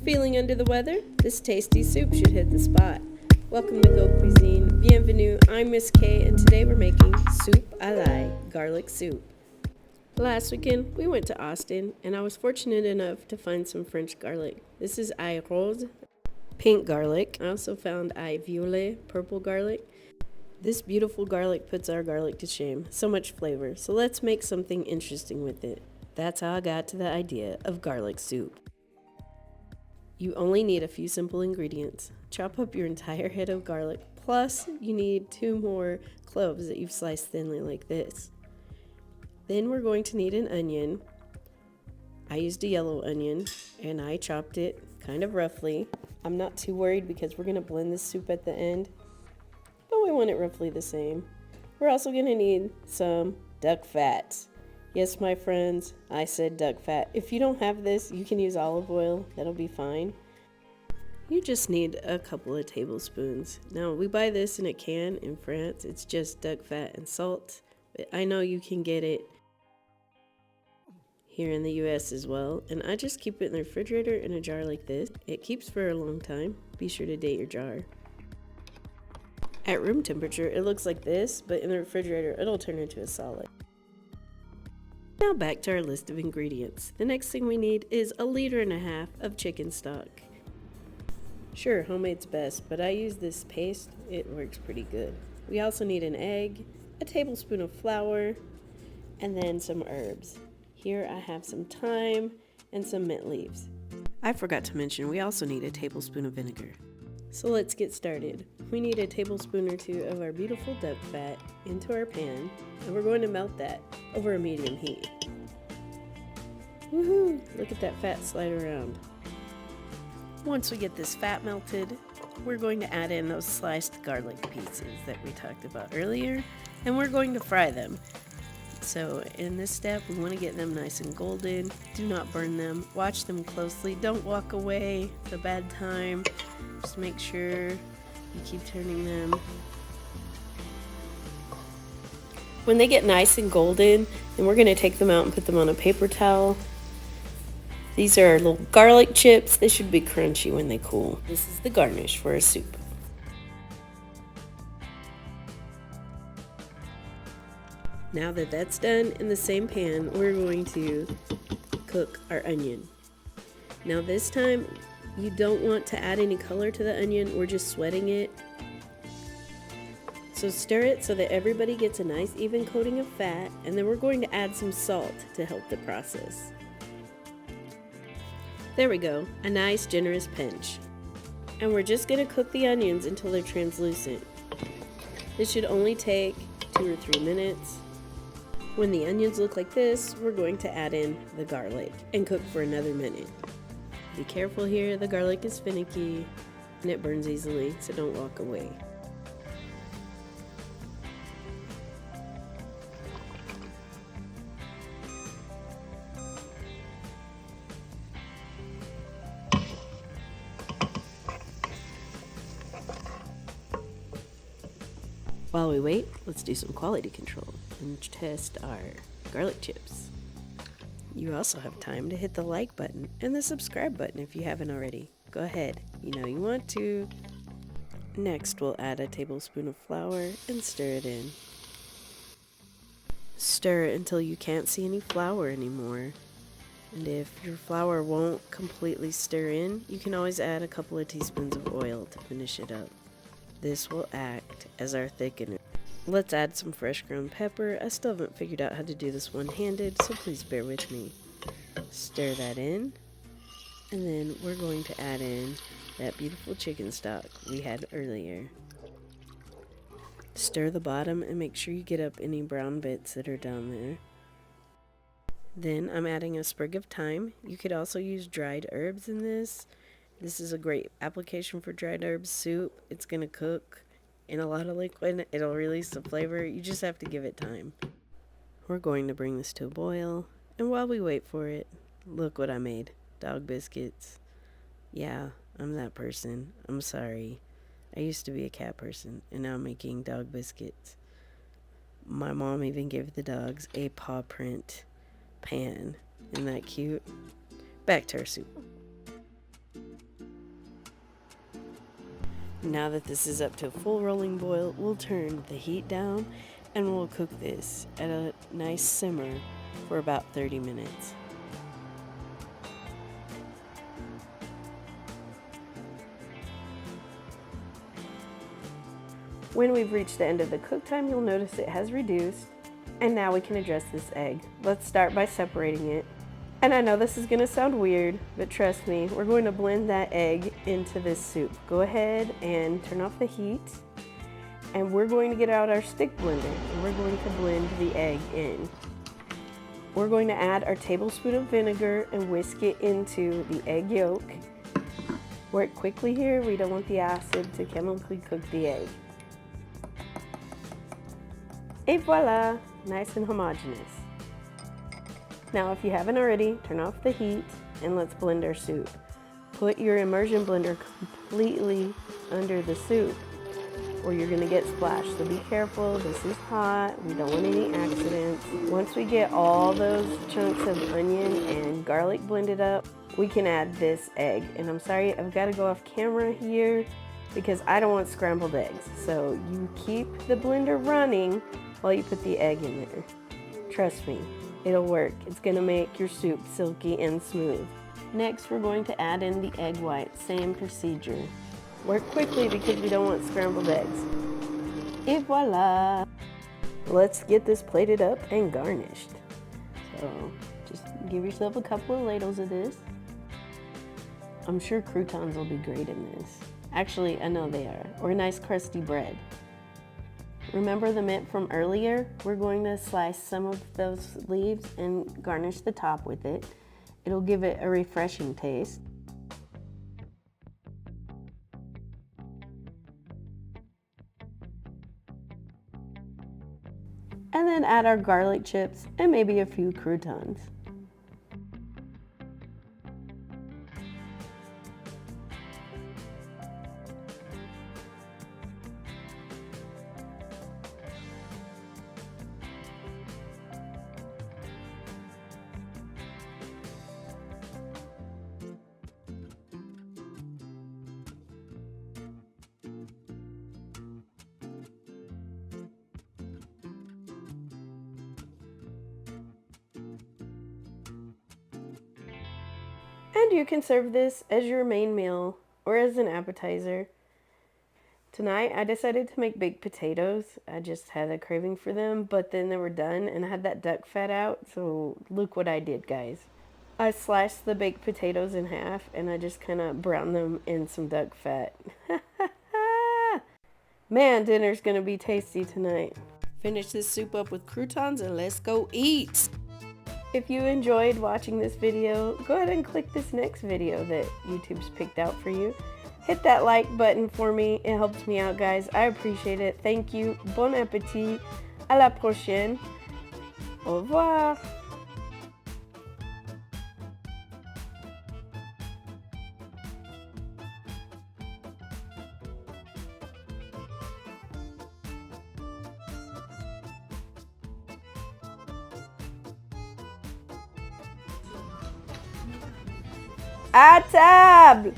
Feeling under the weather? This tasty soup should hit the spot. Welcome to Go Cuisine. Bienvenue. I'm Miss K, and today we're making soupe à l'ail, garlic soup. Last weekend, we went to Austin, and I was fortunate enough to find some French garlic. This is ail rose, pink garlic. I also found ail violet, purple garlic. This beautiful garlic puts our garlic to shame. So much flavor. So let's make something interesting with it. That's how I got to the idea of garlic soup. You only need a few simple ingredients. Chop up your entire head of garlic, plus you need 2 more cloves that you've sliced thinly like this. Then we're going to need an onion. I used a yellow onion and I chopped it kind of roughly. I'm not too worried because we're going to blend this soup at the end, but we want it roughly the same. We're also going to need some duck fat. Yes, my friends, I said duck fat. If you don't have this, you can use olive oil. That'll be fine. You just need a couple of tablespoons. Now, we buy this in a can in France. It's just duck fat and salt. But I know you can get it here in the US as well. And I just keep it in the refrigerator in a jar like this. It keeps for a long time. Be sure to date your jar. At room temperature, it looks like this, but in the refrigerator, it'll turn into a solid. Now back to our list of ingredients. The next thing we need is 1.5 liters of chicken stock. Sure, homemade's best, but I use this paste. It works pretty good. We also need an egg, a tablespoon of flour, and then some herbs. Here I have some thyme and some mint leaves. I forgot to mention we also need a tablespoon of vinegar. So let's get started. We need a tablespoon or 2 of our beautiful duck fat into our pan, and we're going to melt that over a medium heat. Woohoo! Look at that fat slide around. Once we get this fat melted, we're going to add in those sliced garlic pieces that we talked about earlier, and we're going to fry them. So in this step, we want to get them nice and golden. Do not burn them. Watch them closely. Don't walk away. It's a bad time. Just make sure you keep turning them. When they get nice and golden, then we're going to take them out and put them on a paper towel. These are our little garlic chips. They should be crunchy when they cool. This is the garnish for a soup. Now that that's done, in the same pan, we're going to cook our onion. Now this time, you don't want to add any color to the onion. We're just sweating it. So stir it so that everybody gets a nice even coating of fat, and then we're going to add some salt to help the process. There we go, a nice generous pinch. And we're just going to cook the onions until they're translucent. This should only take 2 or 3 minutes. When the onions look like this, we're going to add in the garlic and cook for another minute. Be careful here, the garlic is finicky and it burns easily, so don't walk away. While we wait, let's do some quality control and test our garlic chips. You also have time to hit the like button and the subscribe button if you haven't already. Go ahead, you know you want to. Next, we'll add a tablespoon of flour and stir it in. Stir until you can't see any flour anymore. And if your flour won't completely stir in, you can always add a couple of teaspoons of oil to finish it up. This will act as our thickener. Let's add some fresh ground pepper. I still haven't figured out how to do this one-handed, so please bear with me. Stir that in, and then we're going to add in that beautiful chicken stock we had earlier. Stir the bottom and make sure you get up any brown bits that are down there. Then I'm adding a sprig of thyme. You could also use dried herbs in this. This is a great application for dried herbs soup. It's going to cook in a lot of liquid. It'll release the flavor. You just have to give it time. We're going to bring this to a boil. And while we wait for it, look what I made. Dog biscuits. Yeah, I'm that person. I'm sorry. I used to be a cat person, and now I'm making dog biscuits. My mom even gave the dogs a paw print pan. Isn't that cute? Back to our soup. Now that this is up to a full rolling boil, we'll turn the heat down and we'll cook this at a nice simmer for about 30 minutes. When we've reached the end of the cook time, you'll notice it has reduced. And now we can address this egg. Let's start by separating it. And I know this is gonna sound weird, but trust me, we're going to blend that egg into this soup. Go ahead and turn off the heat. And we're going to get out our stick blender and we're going to blend the egg in. We're going to add our tablespoon of vinegar and whisk it into the egg yolk. Work quickly here, we don't want the acid to chemically cook the egg. Et voila, nice and homogeneous. Now if you haven't already, turn off the heat and let's blend our soup. Put your immersion blender completely under the soup or you're gonna get splashed. So be careful, this is hot, we don't want any accidents. Once we get all those chunks of onion and garlic blended up, we can add this egg. And I'm sorry, I've gotta go off camera here because I don't want scrambled eggs. So you keep the blender running while you put the egg in there. Trust me, it'll work. It's gonna make your soup silky and smooth. Next, we're going to add in the egg white, same procedure. Work quickly because we don't want scrambled eggs. Et voila! Let's get this plated up and garnished. So just give yourself a couple of ladles of this. I'm sure croutons will be great in this. Actually, I know they are. Or nice crusty bread. Remember the mint from earlier? We're going to slice some of those leaves and garnish the top with it. It'll give it a refreshing taste. And then add our garlic chips and maybe a few croutons. And you can serve this as your main meal or as an appetizer. Tonight I decided to make baked potatoes. I just had a craving for them, but then they were done and I had that duck fat out, so look what I did, guys. I sliced the baked potatoes in half and I just kind of browned them in some duck fat. Man, dinner's gonna be tasty tonight. Finish this soup up with croutons and let's go eat! If you enjoyed watching this video, go ahead and click this next video that YouTube's picked out for you. Hit that like button for me. It helps me out, guys. I appreciate it. Thank you. Bon appétit. À la prochaine. Au revoir. À table!